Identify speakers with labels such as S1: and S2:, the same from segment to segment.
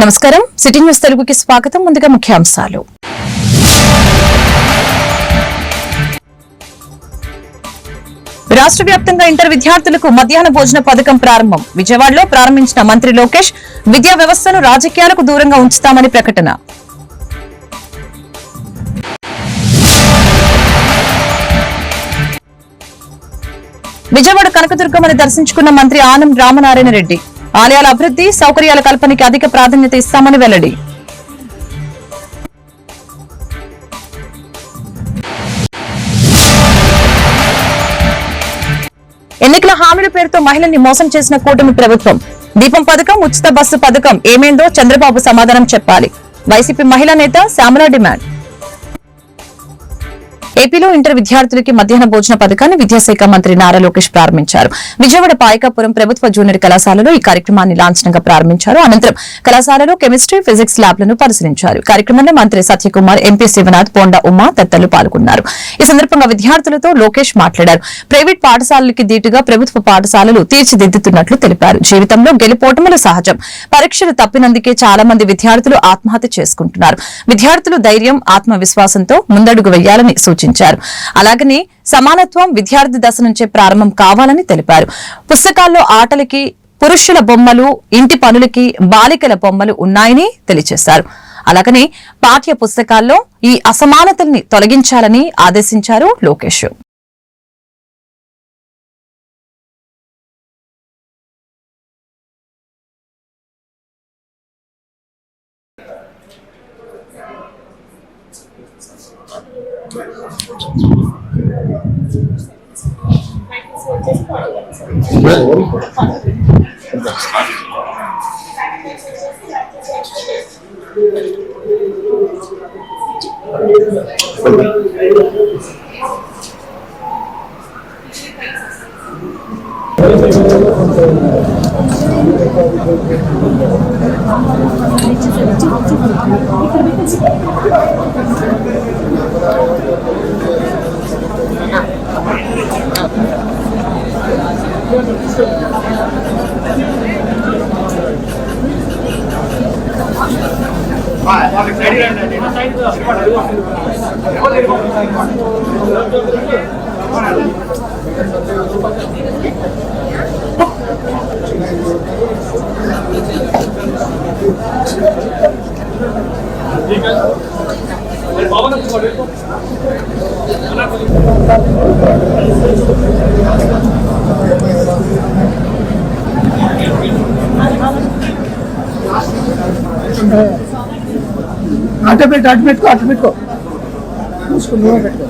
S1: నమస్కారం city news తెలుగుకి స్వాగతం. ముందుగా ముఖ్యాంశాలు. రాష్ట్ర వ్యాప్తంగా ఇంటర్ విద్యార్థులకు మధ్యాహ్న భోజన పథకం ప్రారంభం. విజయవాడలో ప్రారంభించిన మంత్రి లోకేష్ విద్యా వ్యవస్థను రాజకీయాలకు దూరంగా ఉంచుతామని ప్రకటన. విజయవాడ కనకదుర్గమ్మని దర్శించుకున్న మంత్రి ఆనం రామనారాయణ రెడ్డి ఆలయాల అభివృద్ధి సౌకర్యాల కల్పనకి అధిక ప్రాధాన్యత ఇస్తామని వెల్లడి. ఎన్నికల హామీల పేరుతో మహిళల్ని మోసం చేసిన కూటమి ప్రభుత్వం. దీపం పథకం, ఉచిత బస్సు పథకం ఏమైందో చంద్రబాబు సమాధానం చెప్పాలి. వైసీపీ మహిళా నేత శ్యామల డిమాండ్. ఏపీలో ఇంటర్ విద్యార్థులకి మధ్యాహ్న భోజన పథకాన్ని విద్యాశాఖ మంత్రి నారా లోకేష్ ప్రారంభించారు. విజయవాడ పాయకాపురం ప్రభుత్వ జూనియర్ కళాశాలలో ఈ కార్యక్రమాన్ని లాంఛనంగా ప్రారంభించారు. అనంతరం కళాశాలలో కెమిస్ట్రీ, ఫిజిక్స్ ల్యాబ్లను పరిశీలించారు. కార్యక్రమంలో మంత్రి సత్యకుమార్, ఎంపీ శివనాథ్, పోండా ఉమా తదితరులు పాల్గొన్నారు. ఈ సందర్భంగా విద్యార్థులతో లోకేష్ మాట్లాడారు. ప్రైవేట్ పాఠశాలలకి దీటుగా ప్రభుత్వ పాఠశాలలు తీర్చిదిద్దుతున్నట్లు తెలిపారు. జీవితంలో గెలుపోటములు సహజం. పరీక్షలు తప్పినందుకే చాలా మంది విద్యార్థులు ఆత్మహత్య చేసుకుంటున్నారు. విద్యార్థులు ధైర్యం, ఆత్మవిశ్వాసంతో ముందడుగు వేయాలని సూచించారు. అలాగనే సమానత్వం విద్యార్థి దశ నుంచే ప్రారంభం కావాలని తెలిపారు. పుస్తకాల్లో ఆటలకి పురుషుల బొమ్మలు, ఇంటి పనులకి బాలికల బొమ్మలు ఉన్నాయని తెలియజేశారు. అలాగనే పాఠ్య పుస్తకాల్లో ఈ అసమానతల్ని తొలగించాలని ఆదేశించారు లోకేష్.
S2: అటు పెట్టుకో చూసుకుని పెట్టుకో.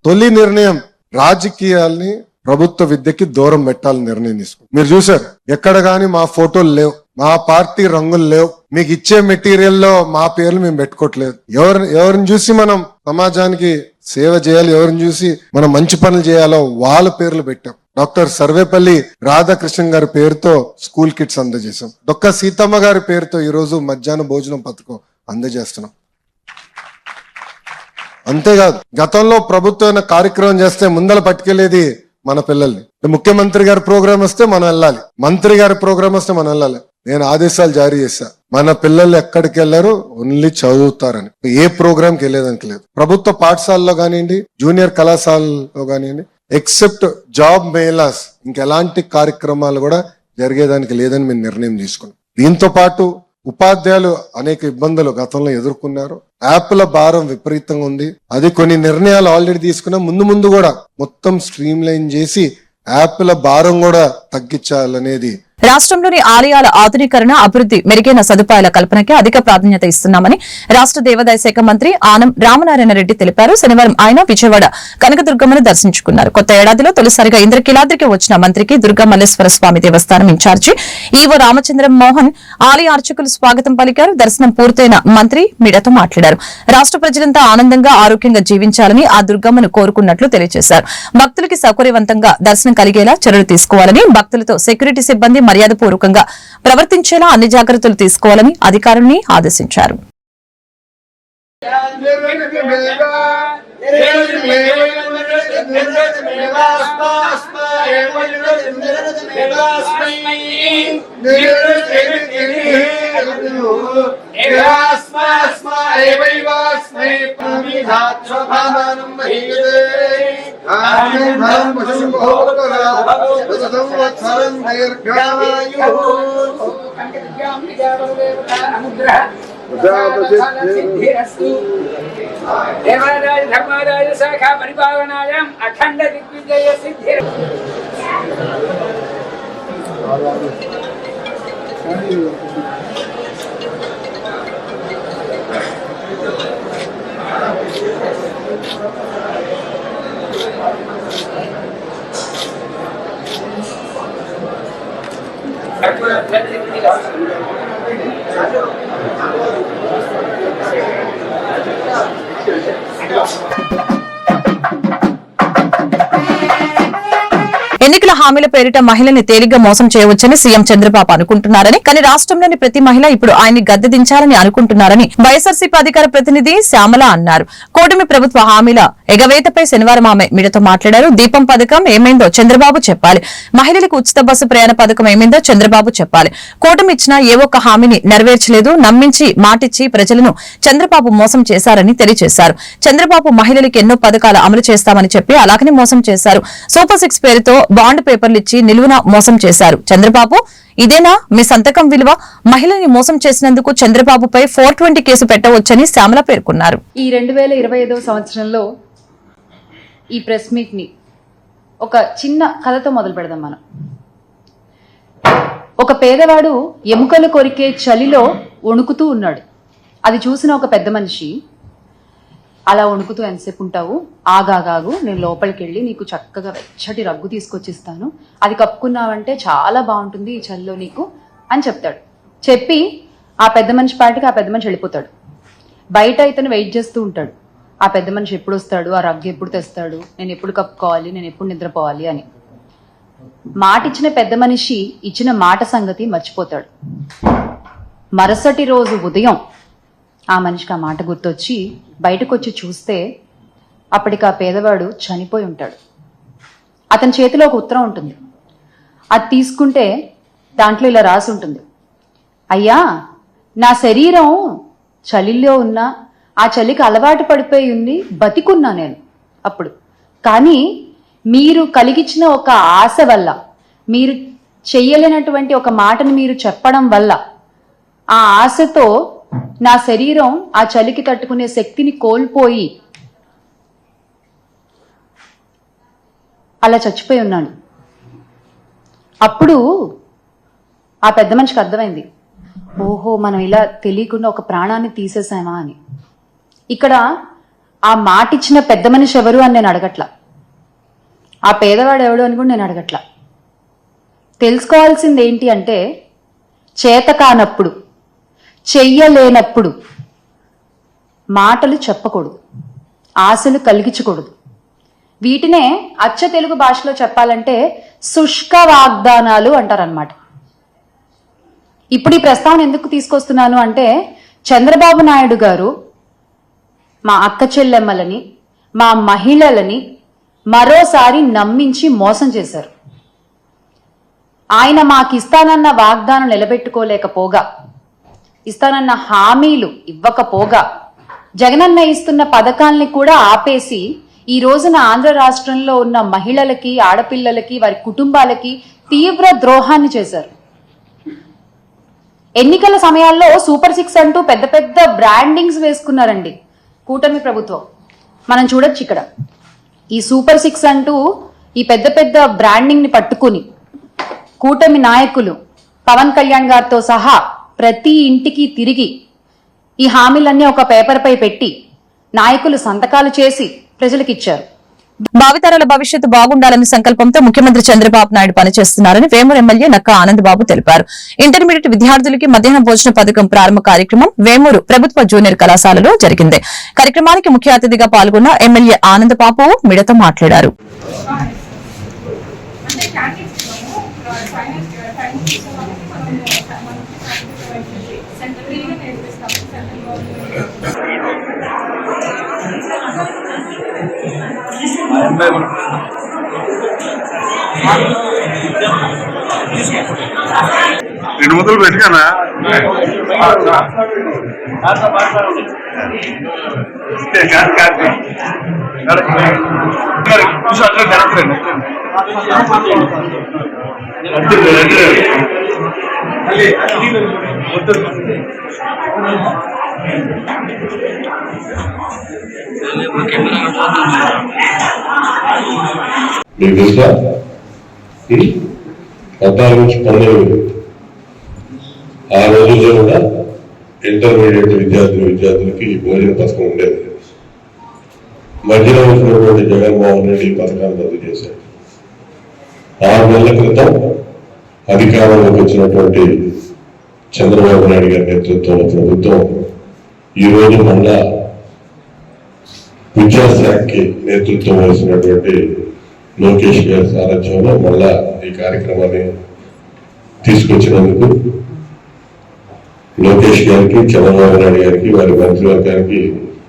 S3: తొలి నిర్ణయం రాజకీయాల్ని ప్రభుత్వ విద్యకి దూరం పెట్టాలని నిర్ణయం తీసుకుంది. మీరు చూసారు, ఎక్కడ గాని మా ఫోటోలు లేవు, మా పార్టీ రంగులు లేవు, మీకు ఇచ్చే మెటీరియల్లో మా పేర్లు మేము పెట్టుకోవట్లేదు. ఎవరిని చూసి మనం సమాజానికి సేవ చేయాలి, ఎవరిని చూసి మనం మంచి పనులు చేయాలో వాళ్ళ పేర్లు పెట్టాం. డాక్టర్ సర్వేపల్లి రాధాకృష్ణ గారి పేరుతో స్కూల్ కిట్స్ అందజేశాం. డొక్క సీతమ్మ గారి పేరుతో ఈ రోజు మధ్యాహ్న భోజనం పథకం అందజేస్తున్నాం. అంతేకాదు, గతంలో ప్రభుత్వం కార్యక్రమం చేస్తే ముందల పట్టుకెళ్లేది మన పిల్లల్ని. ముఖ్యమంత్రి గారి ప్రోగ్రాం వస్తే మనం వెళ్ళాలి, మంత్రి గారి ప్రోగ్రాం వస్తే మనం వెళ్ళాలి. నేను ఆదేశాలు జారీ చేశా, మన పిల్లలు ఎక్కడికి వెళ్లారు, ఓన్లీ చదువుతారని. ఏ ప్రోగ్రాంకి వెళ్ళేదానికి లేదు. ప్రభుత్వ పాఠశాలలో కానివ్వండి, జూనియర్ కళాశాలలో కానివ్వండి, ఎక్సెప్ట్ జాబ్ మేళాస్ ఇంకెలాంటి కార్యక్రమాలు కూడా జరిగేదానికి లేదని మేము నిర్ణయం తీసుకున్నాం. దీంతో పాటు ఉపాధ్యాయులు అనేక ఇబ్బందులు గతంలో ఎదుర్కొన్నారు. యాప్ల భారం విపరీతంగా ఉంది. అది కొన్ని నిర్ణయాలు ఆల్రెడీ తీసుకున్నాం. ముందు కూడా మొత్తం స్ట్రీమ్ లైన్ చేసి యాప్ల భారం కూడా తగ్గించాలనేది
S1: రాష్ట్రంలోని ఆలయాల ఆధునీకరణ అభివృద్ది మెరుగైన సదుపాయాల కల్పనకే అధిక ప్రాధాన్యత ఇస్తున్నామని రాష్ట్ర దేవాదాయ శాఖ మంత్రి ఆనం రామనారాయణ రెడ్డి తెలిపారు. శనివారం ఆయన విజయవాడ కనకదుర్గమ్మను దర్శించుకున్నారు. కొత్త ఏడాదిలో తొలిసారిగా ఇంద్రకీలాద్రికి వచ్చిన మంత్రికి దుర్గామల్లేశ్వర స్వామి దేవస్థానం ఇన్ఛార్జి ఈవో రామచంద్రం మోహన్ ఆలయ అర్చకులు స్వాగతం పలికారు. దర్శనం పూర్తయిన మంత్రి మీడియాతో మాట్లాడారు. రాష్ట్ర ప్రజలంతా ఆనందంగా ఆరోగ్యంగా జీవించాలని ఆ దుర్గమ్మను కోరుకున్నట్లు తెలియజేశారు. భక్తులకి సౌకర్యవంతంగా దర్శనం కలిగేలా చర్యలు తీసుకోవాలని, భక్తులతో సెక్యూరిటీ సిబ్బంది మర్యాదపూర్వకంగా ప్రవర్తించేలా అన్ని జాగ్రత్తలు తీసుకోవాలని అధికారుల్ని ఆదేశించారు.
S4: దేవాదాయ ధర్మాదాయ శాఖ పరిపాలనాయం అఖండ దిగ్విజయ సిద్ధి.
S1: ఎన్నికల హామీల పేరిట మహిళల్ని తేలిగ్గా మోసం చేయవచ్చని సీఎం చంద్రబాబు అనుకుంటున్నారని, కానీ రాష్ట్రంలోని ప్రతి మహిళ ఇప్పుడు ఆయన్ని గద్దె దించాలని అనుకుంటున్నారని వైఎస్ఆర్సీపీ అధికార ప్రతినిధి శ్యామల అన్నారు. కూటమి ప్రభుత్వ హామీల ఎగవేతపై శనివారం ఆమె మీడియాతో మాట్లాడారు. దీపం పథకం ఏమైందో చంద్రబాబు చెప్పాలి, మహిళలకు ఉచిత బస్సు ప్రయాణ పథకం ఏమైందో చంద్రబాబు చెప్పాలి. కూటమి ఇచ్చిన ఏ ఒక్క హామీని నెరవేర్చలేదు, నమ్మించి మాటిచ్చి ప్రజలను చంద్రబాబు మోసం చేశారని తెలియజేశారు. చంద్రబాబు మహిళలకు ఎన్నో పథకాలు అమలు చేస్తామని చెప్పి అలాగనే మోసం చేశారు. సూపర్ 6 పేరుతో బాండ్ పేపర్లు ఇచ్చి నిలువున మోసం చేశారు. చంద్రబాబు ఇదేనా మీ సంతకం విలువ? మహిళని మోసం చేసినందుకు చంద్రబాబుపై 420 కేసు పెట్టవచ్చని శ్యామల పేర్కొన్నారు.
S5: ఈ 2025వ సంవత్సరంలో ఈ ప్రెస్ మీట్ ని ఒక చిన్న కథతో మొదలు పెడదాం. మనం ఒక పేదవాడు ఎముకలు కొరికే చలిలో వణుకుతూ ఉన్నాడు. అది చూసిన ఒక పెద్ద మనిషి, అలా వణుకుతూ ఎంతసేపు ఉంటావు, ఆగాగాగు, నేను లోపలికి వెళ్ళి నీకు చక్కగా వెచ్చటి రగ్గు తీసుకొచ్చిస్తాను, అది కప్పుకున్నావంటే చాలా బాగుంటుంది ఈ చలిలో నీకు అని చెప్తాడు. చెప్పి ఆ పెద్ద మనిషి పాటికి ఆ పెద్ద మనిషి వెళ్ళిపోతాడు. బయట ఇతను వెయిట్ చేస్తూ ఉంటాడు, ఆ పెద్ద మనిషి ఎప్పుడు వస్తాడు, ఆ రగ్గు ఎప్పుడు తెస్తాడు, నేను ఎప్పుడు కప్పుకోవాలి, నేను ఎప్పుడు నిద్రపోవాలి అని. మాట ఇచ్చిన పెద్ద మనిషి ఇచ్చిన మాట సంగతి మర్చిపోతాడు. మరుసటి రోజు ఉదయం ఆ మనిషికి ఆ మాట గుర్తొచ్చి బయటకు వచ్చి చూస్తే అప్పటికి ఆ పేదవాడు చనిపోయి ఉంటాడు. అతని చేతిలో ఒక ఉత్తరం ఉంటుంది. అది తీసుకుంటే దాంట్లో ఇలా రాసి ఉంటుంది, అయ్యా నా శరీరం చలిలో ఉన్నా ఆ చలికి అలవాటు పడిపోయి ఉంది, బతికున్నా నేను అప్పుడు, కానీ మీరు కలిగించిన ఒక ఆశ వల్ల, మీరు చెయ్యలేనటువంటి ఒక మాటను మీరు చెప్పడం వల్ల ఆ ఆశతో నా శరీరం ఆ చలికి తట్టుకునే శక్తిని కోల్పోయి అలా చచ్చిపోయి ఉన్నాను. అప్పుడు ఆ పెద్ద మనిషికి అర్థమైంది, ఓహో మనం ఇలా తెలియకుండా ఒక ప్రాణాన్ని తీసేసామా అని. ఇక్కడ ఆ మాట ఇచ్చిన పెద్ద మనిషి ఎవరు అని నేను అడగట్లా, ఆ పేదవాడు ఎవడు అని కూడా నేను అడగట్లా. తెలుసుకోవాల్సింది ఏంటి అంటే, చేత కానప్పుడు, చెయ్యలేనప్పుడు మాటలు చెప్పకూడదు, ఆశలు కలిగించకూడదు. వీటినే అచ్చ తెలుగు భాషలో చెప్పాలంటే శుష్క వాగ్దానాలు అంటారనమాట. ఇప్పుడు ఈ ప్రస్తావన ఎందుకు తీసుకొస్తున్నాను అంటే, చంద్రబాబు నాయుడు గారు మా అక్క చెల్లెమ్మలని, మా మహిళలని మరోసారి నమ్మించి మోసం చేశారు. ఆయన మాకు ఇస్తానన్న వాగ్దానం నిలబెట్టుకోలేకపోగా, ఇస్తానన్న హామీలు ఇవ్వకపోగా, జగనన్న ఇస్తున్న పథకాల్ని కూడా ఆపేసి ఈ రోజున ఆంధ్ర రాష్ట్రంలో ఉన్న మహిళలకి, ఆడపిల్లలకి, వారి కుటుంబాలకి తీవ్ర ద్రోహాన్ని చేశారు. ఎన్నికల సమయాల్లో సూపర్ 6 అంటూ పెద్ద పెద్ద బ్రాండింగ్స్ వేసుకున్నారండి కూటమి ప్రభుత్వం. మనం చూడొచ్చు ఇక్కడ ఈ సూపర్ 6 అంటూ ఈ పెద్ద పెద్ద బ్రాండింగ్ ని పట్టుకుని కూటమి నాయకులు పవన్ కళ్యాణ్ గారితో సహా ప్రతి ఇంటికి తిరిగి ఈ హామీలన్నీ ఒక పేపర్ పై పెట్టి నాయకులు సంతకాలు చేసి ప్రజలకు ఇచ్చారు.
S1: భావితరాల భవిష్యత్తు బాగుండాలనే సంకల్పంతో ముఖ్యమంత్రి చంద్రబాబు నాయుడు పనిచేస్తున్నారని వేమూరు ఎమ్మెల్యే నక్కా ఆనందబాబు తెలిపారు. ఇంటర్మీడియట్ విద్యార్థులకి మధ్యాహ్న భోజన పథకం ప్రారంభ కార్యక్రమం వేమూరు ప్రభుత్వ జూనియర్ కళాశాలలో జరిగింది. కార్యక్రమానికి ముఖ్య అతిథిగా పాల్గొన్న ఎమ్మెల్యే ఆనందబాబు మీడియాతో మాట్లాడారు.
S6: రెండు ముద్దలు పెట్టుకానా
S7: మీకు తెలుసా 14 నుంచి 12 ఆ రోజుల్లో కూడా ఇంటర్మీడియట్ విద్యార్థులకి భోజన పథకం ఉండేది. మధ్యలో వచ్చినటువంటి జగన్మోహన్ రెడ్డి ఈ పథకాన్ని రద్దు చేశారు. 6 నెలల క్రితం అధికారంలోకి వచ్చినటువంటి చంద్రబాబు నాయుడు గారి నేతృత్వంలో ప్రభుత్వం ఈ రోజు మళ్ళా విద్యాశాఖకి నేతృత్వం వహించినటువంటి లోకేష్ గారి సారథ్యంలో మళ్ళా ఈ కార్యక్రమాన్ని తీసుకొచ్చినందుకు లోకేష్ గారికి, చంద్రబాబు నాయుడు గారికి, వారి మంత్రివర్గానికి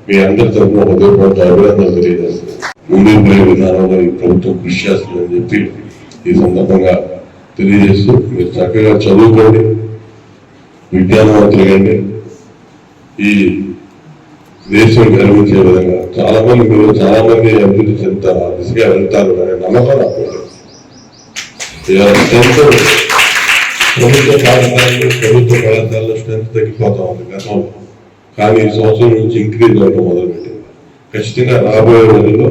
S7: మీ అందరి తరఫున హృదయపూర్వక అభినందనలు తెలియజేస్తారు. ముందుకు పోయే విధానంలో ఈ ప్రభుత్వం కృషి చేస్తుందని చెప్పి ఈ సందర్భంగా తెలియజేస్తూ మీరు చక్కగా చదువుకోండి, విద్యావంతులుగండి, ఈ దేశం గర్వించే విధంగా చాలా మంది అభివృద్ధి చెందుతారు, ఆ దిశగా వెళ్తారు అనే నమ్మకం నాకు. ప్రభుత్వ పాఠశాలలు, ప్రభుత్వ కళాశాలలో స్ట్రెంత్ తగ్గిపోతా ఉంది గతంలో, కానీ ఈ సంవత్సరం నుంచి ఇంక్రీజ్ అవ్వడం మొదలుపెట్టింది. ఖచ్చితంగా రాబోయే రోజుల్లో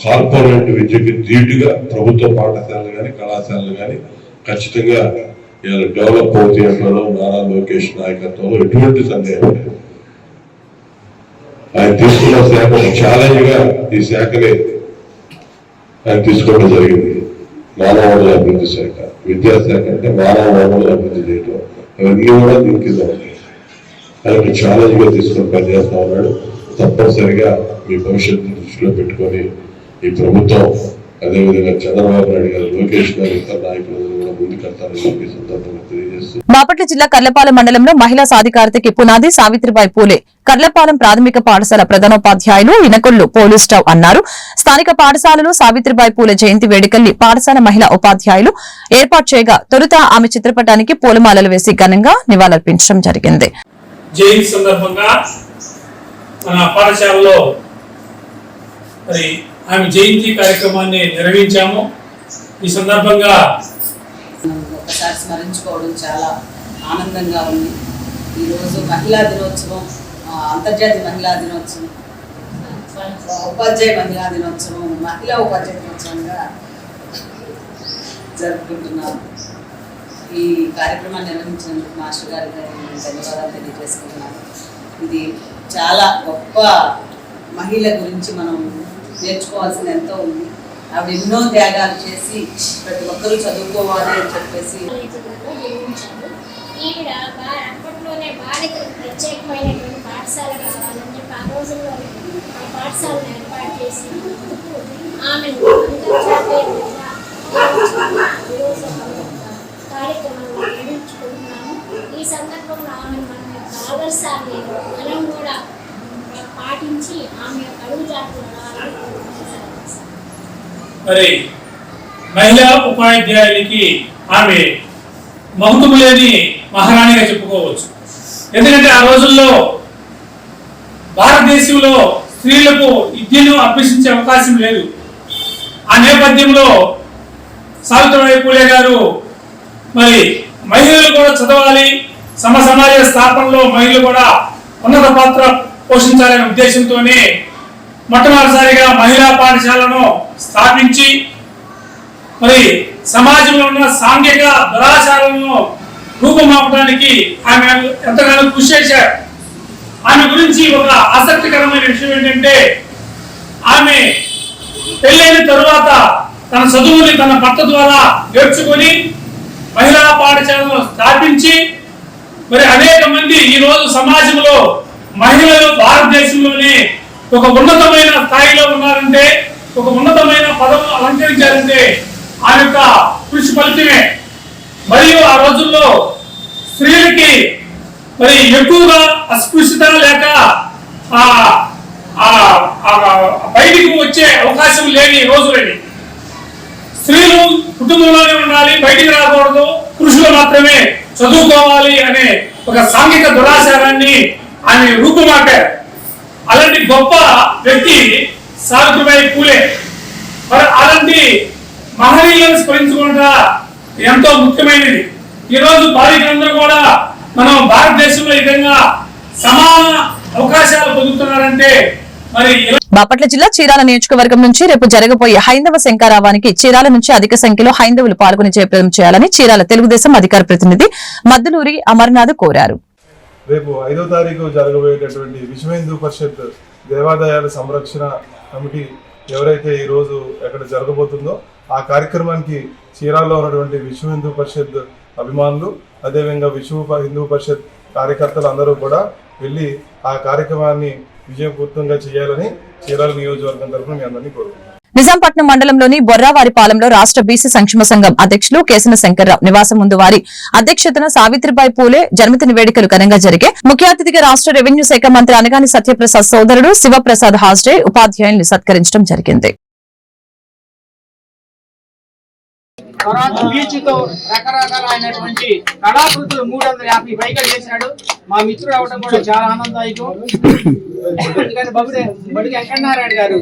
S7: కార్పొరేట్ విద్యకి ధీటుగా ప్రభుత్వ పాఠశాలలు కానీ కళాశాలలు కానీ ఖచ్చితంగా డెవలప్ అవుతాయి అంటారు. నారా లోకేష్ నాయకత్వంలో ఎటువంటి సందేహం లేదు. ఆయన తీసుకున్న శాఖ ఒక ఛాలెంజ్ గా ఈ శాఖని ఆయన తీసుకోవడం జరిగింది. మానవ వనరుల అభివృద్ధి శాఖ, విద్యాశాఖ అంటే మానవ వనరుల అభివృద్ధి చేయడం, అవన్నీ కూడా దీనికి ఆయన ఛాలెంజ్ గా తీసుకొని పనిచేస్తా ఉన్నాడు. తప్పనిసరిగా మీ భవిష్యత్తు దృష్టిలో పెట్టుకొని ఈ ప్రభుత్వం, అదేవిధంగా చంద్రబాబు నాయుడు గారు, లోకేష్ గారు, ఇతర నాయకులు కూడా ముందుకెళ్తారని చెప్పి సందర్భంగా తెలియజేస్తూ
S1: బాపట్ల జిల్లా కర్లపాలెం మండలంలో మహిళా సాధికారతకి పునాది సావిత్రిబాయి పూలే కర్లపాలెం ప్రాథమిక పాఠశాల ప్రధానోపాధ్యాయులు ఇనకొల్లు పోలీస్టావ్ అన్నారు. స్థానిక పాఠశాలలో సావిత్రిబాయి పూలే జయంతి వేడుకల్ని పాఠశాల మహిళా ఉపాధ్యాయులు ఏర్పాటు చేయగా తొలుత ఆమె చిత్రపటానికి పూలమాలలు వేసి ఘనంగా నివాళులర్పించడం జరిగింది.
S8: జయంతి సందర్భంగా మన పాఠశాలలో మరి ఆమె జయంతి కార్యక్రమాన్ని నిర్వహించాము. ఈ సందర్భంగా
S9: ఒకసారి స్మరించుకోవడం చాలా ఆనందంగా ఉంది. ఈరోజు మహిళా దినోత్సవం, అంతర్జాతీయ మహిళా దినోత్సవం, ఉపాధ్యాయ మహిళా దినోత్సవం, మహిళా ఉపాధ్యాయ దినోత్సవంగా జరుపుకుంటున్నాము. ఈ కార్యక్రమాన్ని నిర్వహించినందుకు మాస్టర్ గారికి ధన్యవాదాలు తెలియజేసుకుంటున్నాను. ఇది చాలా గొప్ప మహిళ గురించి మనం నేర్చుకోవాల్సిన ఎంతో ఉంది. ఆవిడ ఎన్నో త్యాగాలు చేసి ప్రతి ఒక్కరూ చదువుకోవాలి అని చెప్పేసి
S10: ఈవిడ అప్పట్లోనే బాలికలకు ప్రత్యేకమైనటువంటి పాఠశాల కావాలని చెప్పి ఆ రోజుల్లో ఆ పాఠశాలను ఏర్పాటు చేసి ఆమెను అంతర్జాతీయ కార్యక్రమాన్ని నిర్వహించుకుంటున్నాము. ఈ సందర్భంలో ఆమెను మన యొక్క ఆదర్శాన్ని మనం కూడా పాటించి ఆమె యొక్క అడుగుజాడలు
S8: మరి మహిళా ఉపాధ్యాయులకి ఆమె మహుతుము లేని మహారాణిగా చెప్పుకోవచ్చు. ఎందుకంటే ఆ రోజుల్లో భారతదేశంలో స్త్రీలకు విద్యను అభ్యసించే అవకాశం లేదు. ఆ నేపథ్యంలో సావిత్రిబాయి పూలే గారు మరి మహిళలు కూడా చదవాలి, సమాజ స్థాపనలో మహిళలు కూడా ఉన్నత పాత్ర పోషించాలనే ఉద్దేశంతోనే మొట్టమొదటిసారిగా మహిళా పాఠశాలను స్థాపించి మరి సమాజంలో ఉన్న సాంఘిక దురాచారాలను రూపమాపడానికి ఆమె ఎంతగానో కృషి చేశారు. ఆమె గురించి ఒక ఆసక్తికరమైన విషయం ఏంటంటే, ఆమె పెళ్ళైన తరువాత తన చదువుని తన భర్త ద్వారా నేర్చుకొని మహిళా పాఠశాలను స్థాపించి మరి అనేక మంది ఈ రోజు సమాజంలో మహిళలు భారతదేశంలోనే ఒక ఉన్నతమైన స్థాయిలో ఉన్నారంటే, ఒక ఉన్నతమైన పదవులు అలంకరించారంటే ఆమె యొక్క కృషి ఫలితమే. మరియు ఆ రోజుల్లో స్త్రీలకి మరి ఎక్కువగా అస్పృశ్యత లేక బయటికి వచ్చే అవకాశం లేని రోజులని, స్త్రీలు కుటుంబంలోనే ఉండాలి, బయటికి రాకూడదు, పురుషులు మాత్రమే చదువుకోవాలి అనే ఒక సాంఘిక దురాచారాన్ని ఆమె రూపుమాపారు. అలాంటి గొప్ప వ్యక్తి సావిత్రిబాయి పూలే. మరి అలాంటి మహనీయులను స్మరించుకుంటా ఎంతో ముఖ్యమైనది. ఈరోజు బాలికలందరూ కూడా మనం భారతదేశంలో ఈ విధంగా సమాన అవకాశాలు పొందుతున్నారంటే మరి
S1: బాపట్ల జిల్లా చీరాల నియోజకవర్గం నుంచి రేపు జరగబోయే హైందవ శంఖారావానికి చీరాల నుంచి అధిక సంఖ్యలో హైందవులు పాల్గొని జయప్రదం చేయాలని చీరాల తెలుగుదేశం అధికార ప్రతినిధి మద్దులూరి అమర్నాథ్ కోరారు.
S11: రేపు 5వ తారీఖు జరగబోయేటటువంటి విశ్వ హిందూ పరిషత్ దేవాదాయాల సంరక్షణ కమిటీ ఎవరైతే ఈ రోజు ఎక్కడ జరగబోతుందో ఆ కార్యక్రమానికి చీరాల్లో ఉన్నటువంటి విశ్వ హిందూ పరిషత్ అభిమానులు, అదేవిధంగా విశ్వ హిందూ పరిషత్ కార్యకర్తలు అందరూ కూడా వెళ్ళి ఆ కార్యక్రమాన్ని విజయపూర్తంగా చేయాలని చీరాల నియోజకవర్గం తరఫున మీ అందరినీ కోరుకుంటున్నాను.
S1: నిజాంపట్నం మండలంలోని బొర్రావారిపాలెంలో రాష్ట్ర బీసీ సంక్షేమ సంఘం అధ్యక్షులు కేసన శంకర్రావు నివాసం ముందు వారి అధ్యక్షతన సావిత్రిబాయి పూలే జన్మదిన వేడుకలు ఘనంగా జరిగే. ముఖ్య అతిథిగా రాష్ట్ర రెవెన్యూ శాఖ మంత్రి అనగాని సత్యప్రసాద్ సోదరుడు శివప్రసాద్ హాజరై ఉపాధ్యాయుల్ని సత్కరించడం జరిగింది.
S2: బీచ్తో రకరకాలైనటువంటి కళాకృతులు 350 పైగా చేశాడు. మా మిత్రుడు అవడం కూడా చాలా ఆనందదాయకం. ఎందుకంటే బడికి వెంకటనారాయణ గారు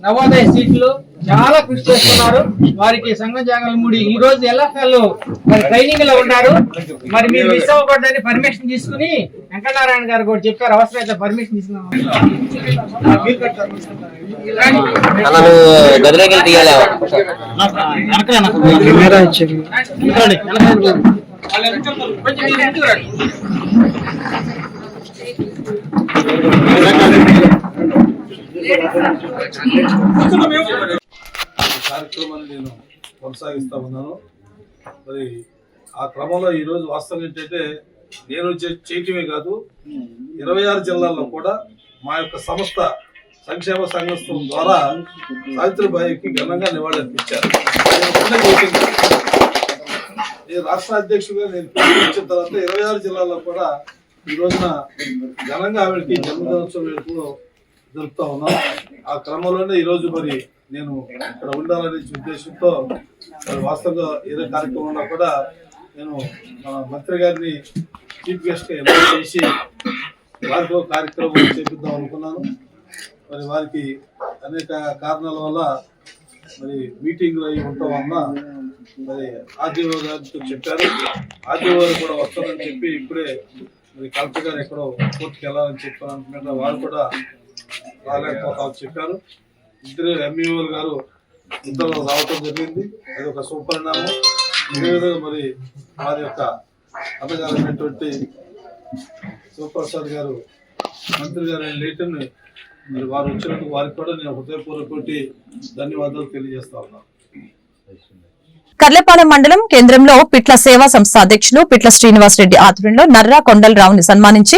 S2: నవోదయ సీట్లు చాలా కృషి చేస్తున్నారు. వారికి సంఘం జాగలమూడి ఈ రోజు LFL మరి ట్రైనింగ్ లో ఉన్నారు. మరి మీరు మిస్ అవ్వకూడదని పర్మిషన్ తీసుకుని వెంకటనారాయణ గారు కూడా చెప్పారు. అవసరమైతే పర్మిషన్ తీసుకున్నాం.
S11: కార్యక్రమాన్ని నేను కొనసాగిస్తా ఉన్నాను. మరి ఆ క్రమంలో ఈరోజు వాస్తవం ఏంటంటే నేను చేయటమే కాదు 26 జిల్లాల్లో కూడా మా యొక్క సంస్థ సంక్షేమ సంఘం ద్వారా సావిత్రిబాయికి ఘనంగా నివాళులర్పించారు. నేను రాష్ట్ర అధ్యక్షుడిగా నేను పిలుపునిచ్చిన తర్వాత 26 జిల్లాల్లో కూడా ఈ రోజున ఘనంగా ఆవిడకి జన్మదినోత్సవ వేడుకలు జరుపుతా ఉన్నాం. ఆ క్రమంలోనే ఈరోజు మరి నేను ఇక్కడ ఉండాలనే ఉద్దేశంతో మరి వాస్తవంగా ఏదో కార్యక్రమంలో కూడా నేను మన మంత్రి గారిని చీఫ్ గెస్ట్ గా ఇన్వైట్ చేసి వారితో కార్యక్రమం చేపిద్దాం అనుకున్నాను. మరి వారికి అనేక కారణాల వల్ల మరి మీటింగ్ అయి ఉండటం వలన మరి ఆర్డీఓ గారితో చెప్పారు. ఆర్డీఓ గారు కూడా వస్తారని చెప్పి ఇప్పుడే మరి కలెక్టర్ గారు ఎక్కడో కోర్టుకి వెళ్ళాలని చెప్పారు అనుకుంటున్నా. వారు కూడా రాలేకపోతామని చెప్పారు. ఇద్దరు ఎంఈఓలు గారు ఇద్దరు రావటం జరిగింది. అది ఒక సుపరిణామం. అదేవిధంగా మరి వారి యొక్క అన్నగారైనటువంటి శివప్రసాద్ గారు మంత్రి గారు లేటర్ని మరి వారు వచ్చినందుకు వారికి కూడా నేను హృదయపూర్వక ధన్యవాదాలు తెలియజేస్తా ఉన్నాను.
S1: కర్లపాలెం మండలం కేంద్రంలో పిట్ల సేవా సంస్థ అధ్యక్షులు పిట్ల శ్రీనివాసరెడ్డి ఆధ్వర్యంలో నర్రా కొండలరావుని సన్మానించి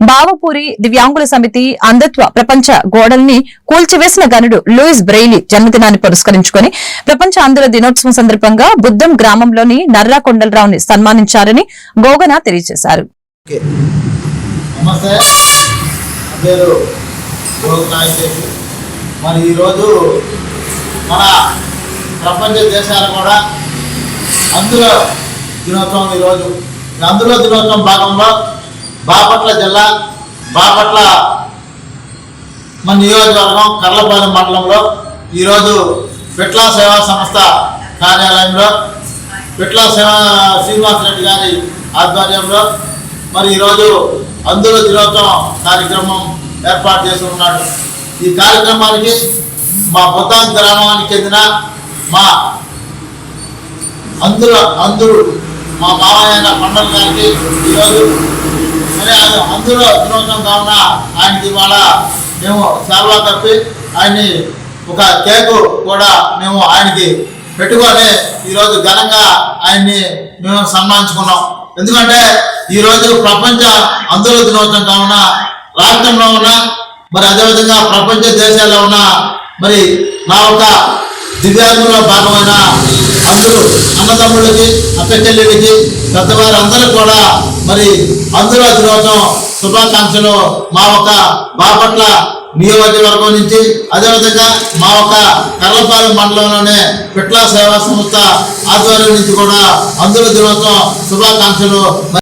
S1: బావపూరి దివ్యాంగుల సమితి అంధత్వ ప్రపంచ గోడల్ని కూల్చివేసిన గనుడు లూయిస్ బ్రెయిలీ జన్మదినాన్ని పురస్కరించుకుని ప్రపంచ అంధుల దినోత్సవం సందర్భంగా బుద్దం గ్రామంలోని నర్రా కొండలరావుని సన్మానించారని గోగన తెలియజేశారు.
S12: మరి ఈరోజు మన ప్రపంచ దేశాలు కూడా అందుల దినోత్సవం ఈరోజు అందుల దినోత్సవం భాగంలో బాపట్ల జిల్లా బాపట్ల మన నియోజకవర్గం కర్లపాలెం మండలంలో ఈరోజు పిట్ల సేవా సంస్థ కార్యాలయంలో పిట్ల శ్రీనివాసరెడ్డి గారి ఆధ్వర్యంలో మరి ఈరోజు అందుల దినోత్సవం కార్యక్రమం ఏర్పాటు చేసి ఉన్నాడు. ఈ కార్యక్రమానికి మా బుద్దాం గ్రామానికి చెందిన మా అందరూ మా మామయ్య పండుగ గారికి ఈరోజు మరి అందులో దినోత్సవం కావున ఆయనకి ఇవాళ మేము సేవలో కప్పి ఆయన్ని ఒక కేకు కూడా మేము ఆయనకి పెట్టుకొని ఈరోజు ఘనంగా ఆయన్ని మేము సన్మానించుకున్నాం. ఎందుకంటే ఈరోజు ప్రపంచ అందుల దినోత్సవం కావున రాష్ట్రంలో ఉన్న మరి అదేవిధంగా ప్రపంచ దేశాల్లో ఉన్న మరి నా ఒక దివ్యాంగుల్లో భాగమైన అందరూ అన్నదమ్ములకి అక్క చెల్లెలకి పెద్దవారందరూ కూడా మరి అందుల దినోత్సవం శుభాకాంక్షలు మా ఒక బాపట్ల నియోజకవర్గం నుంచి అదేవిధంగా మా ఒక కర్లపాలెం మండలంలోనే పిట్లా సేవా సంస్థ ఆధ్వర్యం నుంచి కూడా అందుల దినోత్సవం శుభాకాంక్షలు.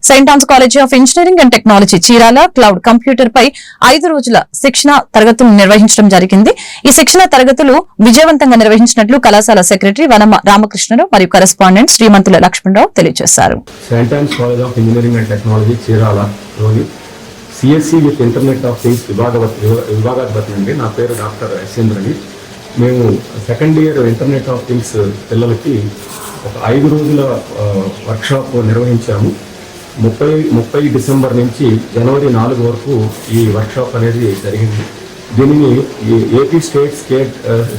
S1: Saint Anne's College of Engineering and Technology Chirala cloud computer పై 5 రోజుల శిక్షణ తరగతులు నిర్వహించడం జరిగింది. ఈ శిక్షణ తరగతులు విజయవంతంగా నిర్వహించినట్లు కళాశాల సెక్రటరీ వనమ రామకృష్ణరావు మరియు కరెస్పాండెంట్ శ్రీమంతుల లక్ష్మణరావు తెలియజేశారు.
S13: Saint Anne's College of Engineering and Technology చీరాలలోని CSC with Internet of Things విభాగాధిపతి నుండి నా పేరు డాక్టర్ యశేంద్రని. మేము second year Internet of things పిల్లలకి ఒక 5 రోజుల వర్క్షాప్ నిర్వహించాము. 30 డిసెంబర్ నుంచి జనవరి 4 వరకు ఈ వర్క్షాప్ అనేది జరిగింది. దీనిని AP state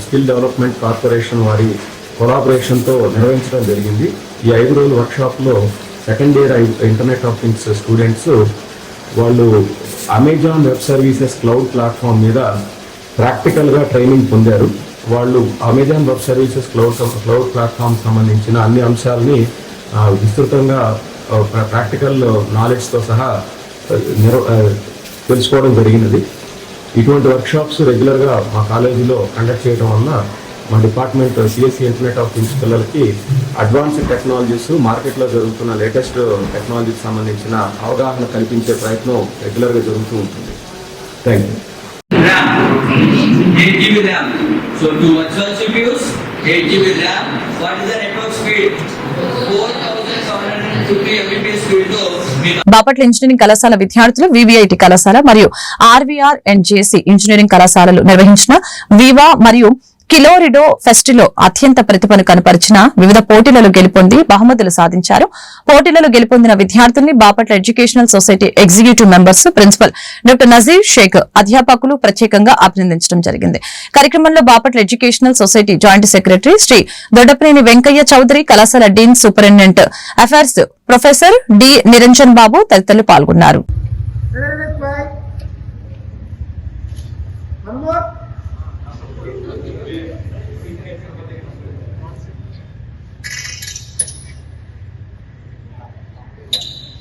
S13: skill development corporation వారి కొలాబరేషన్తో నిర్వహించడం జరిగింది. ఈ 5 రోజుల వర్క్షాప్లో second year Internet of Things students వాళ్ళు Amazon Web Services cloud platform మీద ప్రాక్టికల్గా ట్రైనింగ్ పొందారు. వాళ్ళు Amazon Web Services cloud platform సంబంధించిన అన్ని అంశాలని విస్తృతంగా ప్రాక్టికల్ నాలెడ్జ్తో సహా తెలుసుకోవడం జరిగినది. ఇటువంటి వర్క్షాప్స్ రెగ్యులర్గా మా కాలేజీలో కండక్ట్ చేయడం వల్ల మా department CSC internet of things పిల్లలకి అడ్వాన్స్డ్ టెక్నాలజీస్, మార్కెట్లో జరుగుతున్న లేటెస్ట్ టెక్నాలజీకి సంబంధించిన అవగాహన కల్పించే ప్రయత్నం రెగ్యులర్గా జరుగుతూ ఉంటుంది. Thank you.
S14: So to virtual CPUs, 8 GB RAM. What is the network speed? 4750 Mbps speed to
S1: Bapatla engineering కళాశాల విద్యార్థులు వివిఐటి కళాశాల మరియు ఆర్వీఆర్ అండ్ జేసీ ఇంజనీరింగ్ కళాశాలలు నిర్వహించిన వివా మరియు కిలోరిడో ఫెస్టిలో అత్యంత ప్రతిభను కనపరిచిన వివిధ పోటీలలో గెలుపొంది బహుమతులు సాధించారు. పోటీలలో గెలుపొందిన విద్యార్థుల్ని Bapatla educational society executive members principal doctor Nazeer Sheikh, అధ్యాపకులు ప్రత్యేకంగా అభినందించడం జరిగింది. కార్యక్రమంలో Bapatla educational society joint secretary Shri Doddapaneni Venkaiah Chowdary, కళాశాల dean superintendent affairs professor D Niranjan Babu తదితరులు పాల్గొన్నారు.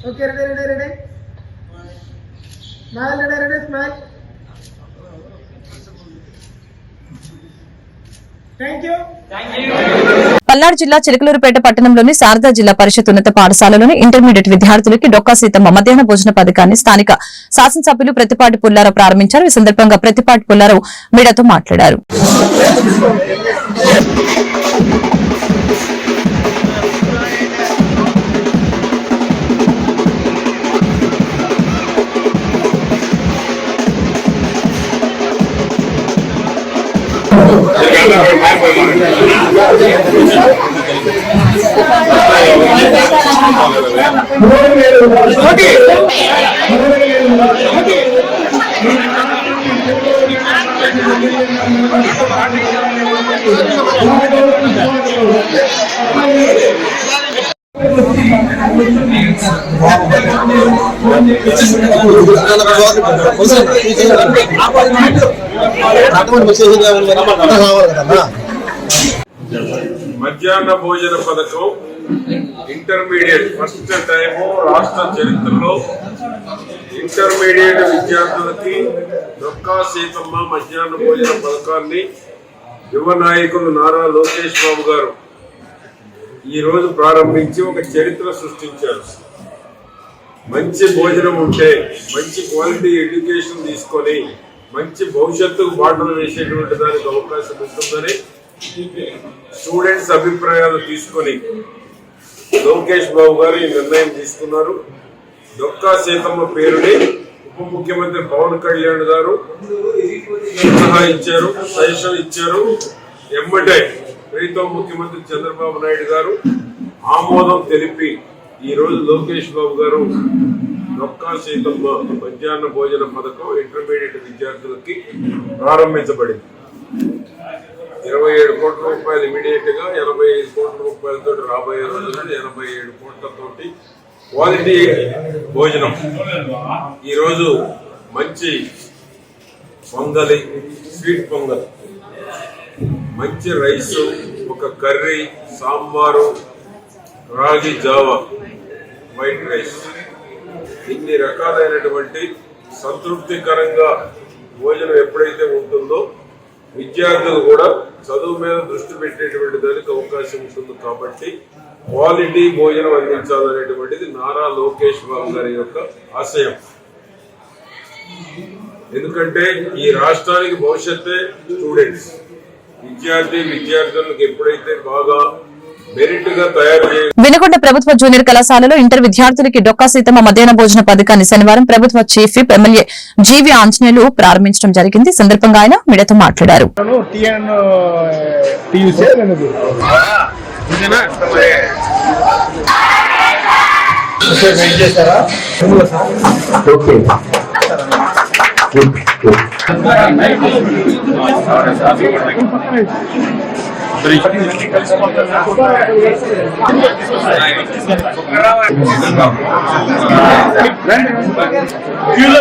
S2: Okay, ready. Smile, ready, smile. Thank you.
S1: Palnadu జిల్లా చిలకలూరుపేట పట్టణంలోని శారదా జిల్లా పరిషత్ ఉన్నత పాఠశాలలోని ఇంటర్మీడియట్ విద్యార్థులకి డొక్కా సీతమ్మ మధ్యాహ్న భోజన పథకాన్ని స్థానిక శాసనసభ్యులు ప్రతిపాటి పుల్లారావు ప్రారంభించారు. ఈ సందర్భంగా ప్రతిపాటి పుల్లారావు మీడియాతో మాట్లాడారు.
S6: మధ్యాహ్న భోజన పథకం ఇంటర్మీడియట్ ఫస్ట్ టైం రాష్ట్ర చరిత్రలో ఇంటర్మీడియట్ విద్యార్థులకి డొక్కా సీతమ్మ మధ్యాహ్న భోజన పథకాన్ని యువ నాయకులు నారా లోకేష్ బాబు గారు ఈ రోజు ప్రారంభించి ఒక చరిత్ర సృష్టించారు. మంచి భోజనం ఉంటే మంచి క్వాలిటీ ఎడ్యుకేషన్ తీసుకొని మంచి భవిష్యత్తుకు బాటలు వేసేటువంటి దానికి అవకాశం ఉంటుందని స్టూడెంట్స్ అభిప్రాయాలు తీసుకొని లోకేష్ బాబు గారు ఈ నిర్ణయం తీసుకున్నారు. డొక్కా సీతమ్మ పేరుని ఉప ముఖ్యమంత్రి పవన్ కళ్యాణ్ గారు సలహా ఇచ్చారు, సజెషన్ ఇచ్చారు. ఎమ్మటే ప్రీతం ముఖ్యమంత్రి చంద్రబాబు నాయుడు గారు ఆమోదం తెలిపి ఈరోజు లోకేష్ బాబు గారు డొక్కా సీతమ్మ మధ్యాహ్న భోజన పథకం ఇంటర్మీడియట్ విద్యార్థులకి ప్రారంభించబడింది. 27 కోట్ల రూపాయలు ఇమీడియట్ గా, 85 కోట్ల రూపాయలతో రాబోయే రోజుల్లో 87 కోట్లతోటి క్వాలిటీ భోజనం. ఈరోజు మంచి పొంగలి, స్వీట్ పొంగల్, మంచి రైస్, ఒక కర్రీ, సాంబారు, రాగి జావా, వైట్ రైస్, ఇన్ని రకాలైనటువంటి సంతృప్తికరంగా భోజనం ఎప్పుడైతే ఉంటుందో విద్యార్థులు కూడా చదువు మీద దృష్టి పెట్టేటువంటి దానికి అవకాశం ఉంటుంది. కాబట్టి క్వాలిటీ భోజనం అందించాలనేటువంటిది నారా లోకేష్ బాబు గారి యొక్క ఆశయం. ఎందుకంటే ఈ రాష్ట్రానికి భవిష్యత్తే స్టూడెంట్స్. విద్యార్థులకు ఎప్పుడైతే బాగా మెరిట్ గా తయారు చేయాలి.
S1: వినుకొండ ప్రభుత్వ జూనియర్ కళాశాలలో ఇంటర్ విద్యార్థులకి డొక్కా సీతమ్మ మధ్యాహ్న భోజన పథకాన్ని శనివారం ప్రభుత్వ చీఫ్ విప్ ఎమ్మెల్యే జీవి ఆంజనేయులు ప్రారంభించడం జరిగింది. సందర్భంగా ఆయన మీడియాతో మాట్లాడారు.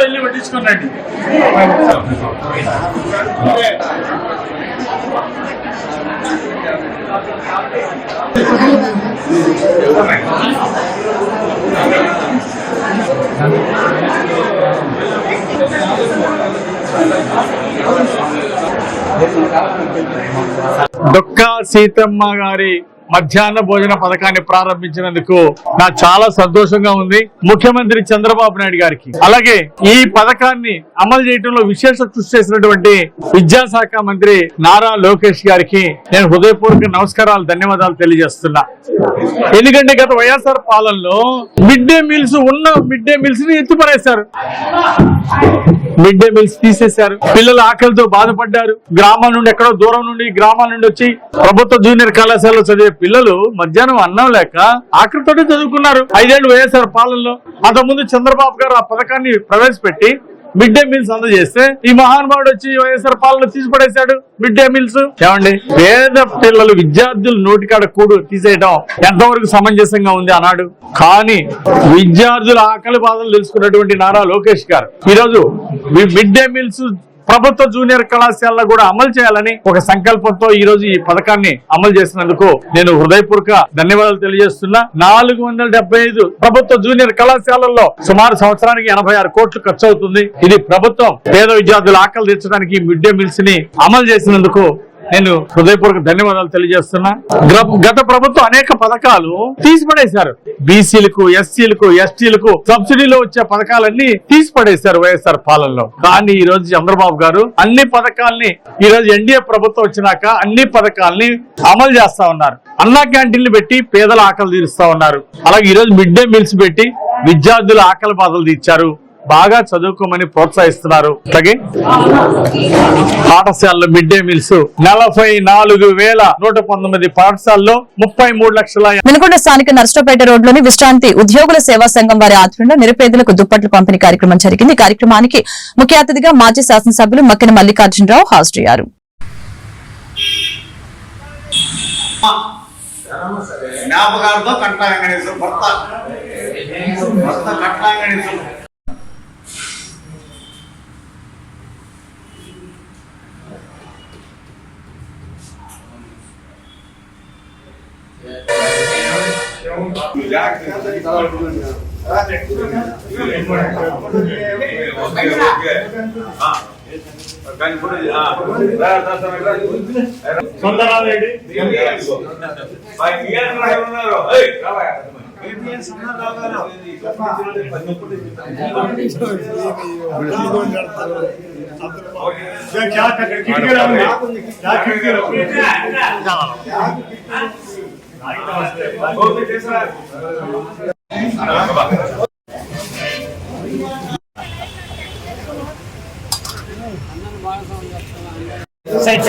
S8: వెళ్ళి పట్టించుకోండి. డొక్కా సీతమ్మ గారి మధ్యాహ్న భోజన పథకాన్ని ప్రారంభించినందుకు నాకు చాలా సంతోషంగా ఉంది. ముఖ్యమంత్రి చంద్రబాబు నాయుడు గారికి, అలాగే ఈ పథకాన్ని అమలు చేయడంలో విశేష కృషి చేసినటువంటి విద్యాశాఖ మంత్రి నారా లోకేష్ గారికి నేను హృదయపూర్వక నమస్కారాలు, ధన్యవాదాలు తెలియజేస్తున్నా. ఎందుకంటే గత వైఎస్ఆర్ పాలనలో మిడ్ డే మీల్స్ ని ఎత్తిపడేశారు. మిడ్ డే మీల్స్ తీసేశారు. పిల్లలు ఆకలితో బాధపడ్డారు. గ్రామాల నుండి, ఎక్కడో దూరం నుండి గ్రామాల నుండి వచ్చి ప్రభుత్వ జూనియర్ కళాశాలలో చదివే పిల్లలు మధ్యాహ్నం అన్నం లేక ఆకలితోనే చదువుకున్నారు 5 ఏళ్లు వైఎస్ఆర్ పాలనలో. అంతకుముందు చంద్రబాబు గారు ఆ పథకాన్ని ప్రవేశపెట్టి మిడ్ డే మీల్స్ అందజేస్తే ఈ మహానుభావుడు వచ్చి వైఎస్ఆర్ పాలన తీసిపడేశాడు మిడ్ డే మీల్స్. ఏమండి, పేద పిల్లలు విద్యార్థులు నోటికాడ కూడు తీసేయడం ఎంతవరకు సమంజసంగా ఉంది అన్నాడు. కానీ విద్యార్థుల ఆకలి బాధలు తెలుసుకున్నటువంటి నారా లోకేష్ గారు ఈరోజు మిడ్ డే మీల్స్ ప్రభుత్వ జూనియర్ కళాశాలలో కూడా అమలు చేయాలని ఒక సంకల్పంతో ఈ రోజు ఈ పథకాన్ని అమలు చేసినందుకు నేను హృదయపూర్వక ధన్యవాదాలు తెలియజేస్తున్నా. 475 ప్రభుత్వ జూనియర్ కళాశాలల్లో సుమారు సంవత్సరానికి 86 కోట్లు ఖర్చు అవుతుంది. ఇది ప్రభుత్వం పేద విద్యార్థుల ఆకలి తీర్చడానికి మిడ్ డే మీల్స్ ని అమలు చేసినందుకు నేను హృదయపూర్వక ధన్యవాదాలు తెలియజేస్తున్నా. గత ప్రభుత్వం అనేక పథకాలు తీసిపడేశారు. బీసీలకు, ఎస్సీలకు, ఎస్టీలకు సబ్సిడీలో వచ్చే పథకాలన్నీ తీసిపడేశారు వైఎస్ఆర్ పాలనలో. కానీ ఈ రోజు చంద్రబాబు గారు అన్ని పథకాలని, ఈ రోజు ఎన్డీఏ ప్రభుత్వం వచ్చినాక అన్ని పథకాలని అమలు చేస్తా ఉన్నారు. అన్నా క్యాంటీన్లు పెట్టి పేదల ఆకలి తీరుస్తా ఉన్నారు. అలాగే ఈ రోజు మిడ్ డే మీల్స్ పెట్టి విద్యార్థుల ఆకలి బాధలు తీర్చారు. బాగా చదువుకోమని ప్రోత్సహిస్తున్నారు. అలాగే పాఠశాలలో మిడ్ డే మీల్స్ 44,119 పాఠశాలలో 33 లక్షల.
S1: వినుకొండ స్థానిక నర్సరావుపేట రోడ్లోని విశ్రాంతి ఉద్యోగుల సేవా సంఘం వారి ఆధ్వర్యంలో నిరుపేదలకు దుప్పట్లు పంపిణీ కార్యక్రమం జరిగింది. ఈ కార్యక్రమానికి ముఖ్య అతిథిగా మాజీ శాసనసభ్యులు మక్కిన మల్లికార్జునరావు హాజరయ్యారు.
S8: సైడ్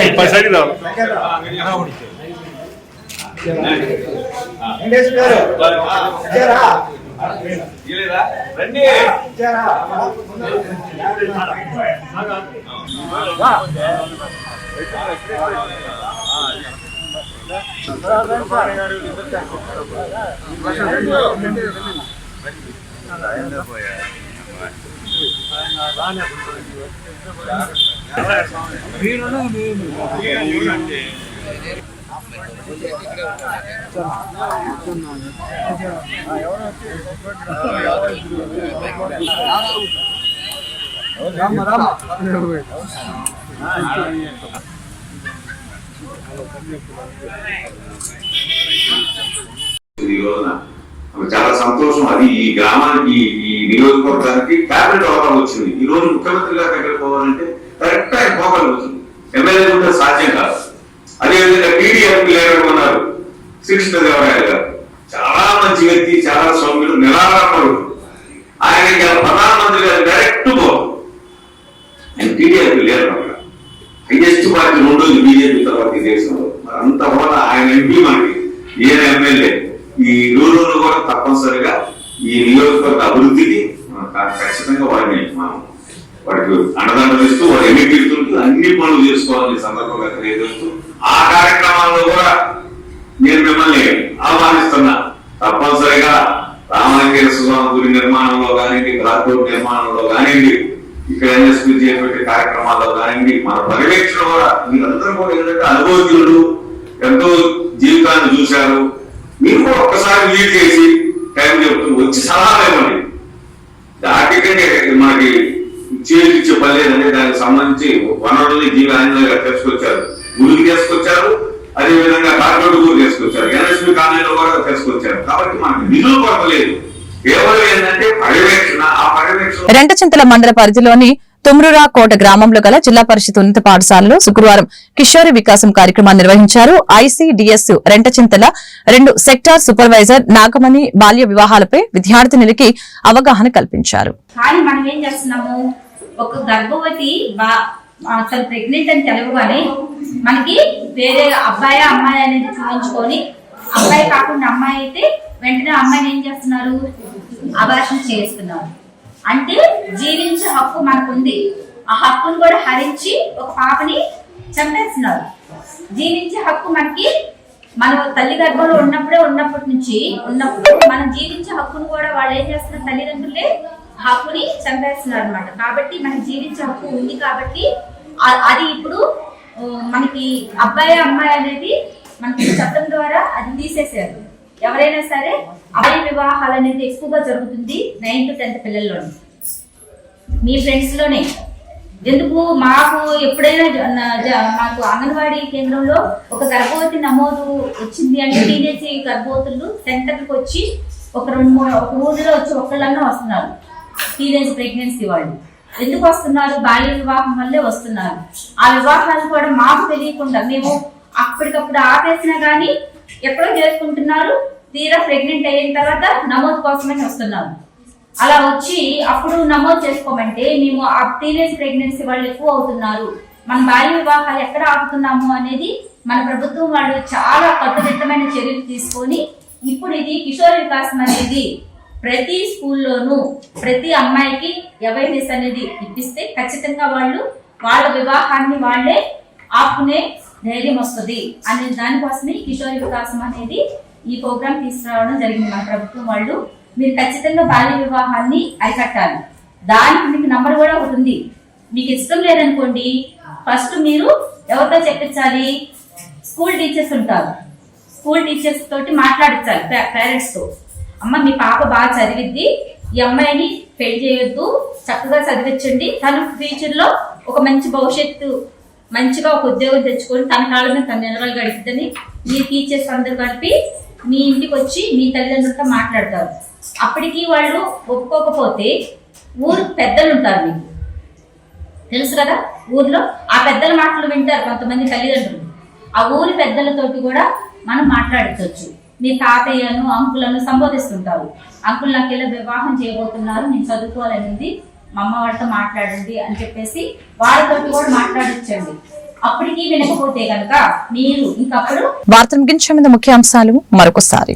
S15: చాలా సంతోషం. అది ఈ గ్రామానికి ఈ నియోజకవర్గానికి క్యాబినెట్ హోదా వచ్చింది. ఈ రోజు ముఖ్యమంత్రి గారి దగ్గర పోవాలంటే కరెక్ట్ ఆయన పోగలుగుతుంది. ఎమ్మెల్యే ఉంటే సాధ్యం కాదు. అదేవిధంగా టీడీఎంపీ లీడర్ ఉన్నారు శ్రీకృష్ణదేవరాయలు గారు, చాలా మంచి వ్యక్తి, చాలా సౌమ్యుడు, నిరాకరణుడు. ఆయనకి ప్రధానమంత్రి గారు డైరెక్ట్ ఆయన టీడీఎంపీ లీడర్ అక్కడ హైయెస్ట్ పార్టీ రెండోది బీజేపీ తర్వాత ఈ దేశంలో. అంత హోదా ఆయన ఎంపీ, మనకి ఈయన ఎమ్మెల్యే. ఈ రూరల్ కూడా తప్పనిసరిగా ఈ నియోజకవర్గ అభివృద్ధికి ఖచ్చితంగా వాడిని వాడికి అండదండలు ఇస్తూ వాడు ఎన్నికలుతూ అన్ని పనులు చేసుకోవాలని సందర్భంగా తెలియజేస్తూ ఆ కార్యక్రమాల్లో కూడా నేను మిమ్మల్ని ఆహ్వానిస్తున్నా. తప్పనిసరిగా రామలింగేశ్వర స్వామి గుడి నిర్మాణంలో కానివ్వండి, రాజకోట్ నిర్మాణంలో కానివ్వండి, ఇక్కడ ఎన్ఎస్పీ చేపట్టే కార్యక్రమాల్లో కానివ్వండి, మన పర్యవేక్షణ కూడా మీరందరూ కూడా ఏంటంటే అనుభవజ్ఞులు, ఎంతో జీవితాన్ని చూశారు. మీరు కూడా ఒక్కసారి లీడ్ చేసి టైం చెప్తూ వచ్చి సలహాలు ఇవ్వండి. దాటికంటే మనకి చేయించే పని లేదంటే దానికి సంబంధించి వనరుల్ని జీవి ఆంజనేయ గారు తీసుకొచ్చారు, గుడికి తీసుకొచ్చారు, అదేవిధంగా కార్పొరేట్ గురి తీసుకొచ్చారు, ఎన్ఎస్పీ కాలనీలో కూడా తీసుకొచ్చారు. కాబట్టి మనకి నిధులు కొరతలేదు. కేవలం ఏంటంటే పర్యవేక్షణ. ఆ పర్యవేక్షణ
S1: రెంటచింతల మండల పరిధిలోని తుమ్రురా కోట గ్రామంలో గల జిల్లా పరిషత్ ఉన్నత పాఠశాలలో శుక్రవారం కిషోరి వికాసం కార్యక్రమాన్ని నిర్వహించారు. ICDS Rentachintala 2 sector supervisor Nagamani బాల్య వివాహాలపై విద్యార్థినులకి అవగాహన కల్పించారు.
S16: కానీ మనం ఏం చేస్తున్నాము, ఒక గర్భవతి అసలు ప్రెగ్నెంట్ అని తెలవగానే మనకి వేరే అబ్బాయి అమ్మాయి అనేది చూపించుకొని, అబ్బాయి కాకుండా అమ్మాయి అయితే వెంటనే అమ్మాయిని ఏం చేస్తున్నారు, అబార్షన్ చేస్తున్నారు. అంటే జీవించే హక్కు మనకుంది, ఆ హక్కును కూడా హరించి ఒక పాపని చంపేస్తున్నారు. జీవించే హక్కు మనకి మన తల్లి గర్భంలో ఉన్నప్పటి నుంచి మనం జీవించే హక్కును కూడా వాళ్ళు ఏం చేస్తున్నారు, తల్లిదండ్రులే హక్కుని చంపేస్తున్నారు అనమాట. కాబట్టి మనకి జీవించే హక్కు ఉంది కాబట్టి అది ఇప్పుడు మనకి అబ్బాయి అమ్మాయి అనేది మనకి చట్టం ద్వారా అది తీసేసారు. ఎవరైనా సరే అబ్బాయి వివాహాలు అనేది ఎక్కువగా జరుగుతుంది 9th to 10th పిల్లల్లోనే, me friends లోనే. ఎందుకు మాకు ఎప్పుడైనా మాకు అంగన్వాడీ కేంద్రంలో ఒక గర్భవతి నమోదు వచ్చింది అంటే టీనేజ్ గర్భవతులు సెంటర్కి వచ్చి ఒక ఊరిలో వచ్చి ఒక్కళ్ళన్నా వస్తున్నారు. టీనేజ్ ప్రెగ్నెన్సీ వాళ్ళు ఎందుకు వస్తున్నారు, బాల్య వివాహం వల్లే వస్తున్నారు. ఆ వివాహాలు కూడా మాకు తెలియకుండా మేము అప్పటికప్పుడు ఆపేసినా గానీ ఎప్పుడో చేసుకుంటున్నారు. తీరా ప్రెగ్నెంట్ అయిన తర్వాత నమోదు కోసమని వస్తున్నారు. అలా వచ్చి అప్పుడు నమోదు చేసుకోమంటే మేము ఆ టీనేజ్ ప్రెగ్నెన్సీ వాళ్ళు ఎక్కువ అవుతున్నారు, మన బాల్య వివాహాలు ఎక్కడ ఆపుతున్నాము అనేది మన ప్రభుత్వం వాళ్ళు చాలా కట్టుదిట్టమైన చర్యలు తీసుకొని ఇప్పుడు ఇది కిషోర వికాసం అనేది ప్రతి స్కూల్లోనూ ప్రతి అమ్మాయికి అవేర్నెస్ అనేది ఇప్పిస్తే ఖచ్చితంగా వాళ్ళు వాళ్ళ వివాహాన్ని వాళ్ళే ఆపుకునే ధైర్యం వస్తుంది అనే దానికోసమే కిషోర వికాసం అనేది ఈ ప్రోగ్రామ్ తీసుకురావడం జరిగింది మన ప్రభుత్వం వాళ్ళు. మీరు ఖచ్చితంగా బాల్య వివాహాన్ని అరికట్టాలి. దానికి మీకు నంబర్ కూడా ఒకటి ఉంది. మీకు ఇష్టం లేదనుకోండి, ఫస్ట్ మీరు ఎవరితో చెప్పించాలి, స్కూల్ టీచర్స్ ఉంటారు, స్కూల్ టీచర్స్ తోటి మాట్లాడించాలి పేరెంట్స్ తో. అమ్మ మీ పాప బాగా చదివిద్ది, ఈ అమ్మాయిని పెళ్లి చేయొద్దు, చక్కగా చదివించండి, తను ఫ్యూచర్ లో ఒక మంచి భవిష్యత్తు మంచిగా ఒక ఉద్యోగం తెచ్చుకొని తన కాళ్ళ మీద తన నిలవగలుగుతుందని మీ టీచర్స్ అందరు కలిపి మీ ఇంటికి వచ్చి మీ తల్లిదండ్రులతో మాట్లాడతారు. అప్పటికి వాళ్ళు ఒప్పుకోకపోతే ఊరు పెద్దలు ఉంటారు, మీకు తెలుసు కదా, ఊర్లో ఆ పెద్దల మాటలు వింటారు కొంతమంది తల్లిదండ్రులు. ఆ ఊరి పెద్దలతోటి కూడా మనం మాట్లాడచ్చు. మీ తాతయ్యను అంకులను సంబోధిస్తుంటారు. అంకుల్ నాకు ఇలా వివాహం చేయబోతున్నారు, నేను చదువుకోవాలనేది, మా అమ్మ వాళ్ళతో మాట్లాడండి అని చెప్పేసి వాళ్ళతోటి కూడా మాట్లాడించండి. అప్పటికి వినకపోతే కనుక మీరు ఇంకప్పుడు
S1: వార్తలు ముగించే ముందు ముఖ్యాంశాలు మరొకసారి.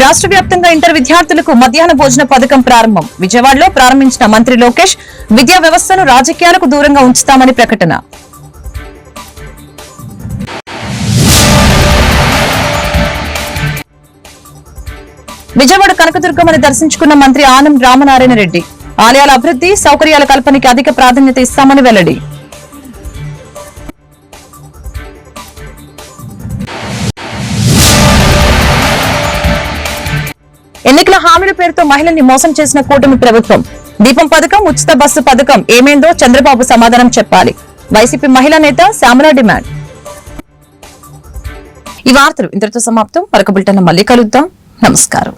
S1: రాష్ట్ర వ్యాప్తంగా ఇంటర్ విద్యార్థులకు మధ్యాహ్న భోజన పథకం ప్రారంభం. విజయవాడలో ప్రారంభించిన మంత్రి లోకేష్ విద్యా వ్యవస్థను రాజకీయాలకు దూరంగా ఉంచుతామని ప్రకటన. విజయవాడ కనకదుర్గమ్మని దర్శించుకున్న మంత్రి ఆనం రామనారాయణ రెడ్డి ఆలయాల అభివృద్ధి సౌకర్యాల కల్పనకి అధిక ప్రాధాన్యత ఇస్తామని వెల్లడి. ఎన్నికల హామీల పేరుతో మహిళల్ని మోసం చేసిన కూటమి ప్రభుత్వం. దీపం పథకం, ఉచిత బస్సు పథకం ఏమేందో చంద్రబాబు సమాధానం చెప్పాలి. వైసీపీ మహిళా నేత శ్యామల డిమాండ్. ఈ వార్తలు ఇంతటితో సమాప్తం. మరొక బులెటిన్లో మళ్ళీ కలుద్దాం. నమస్కారం.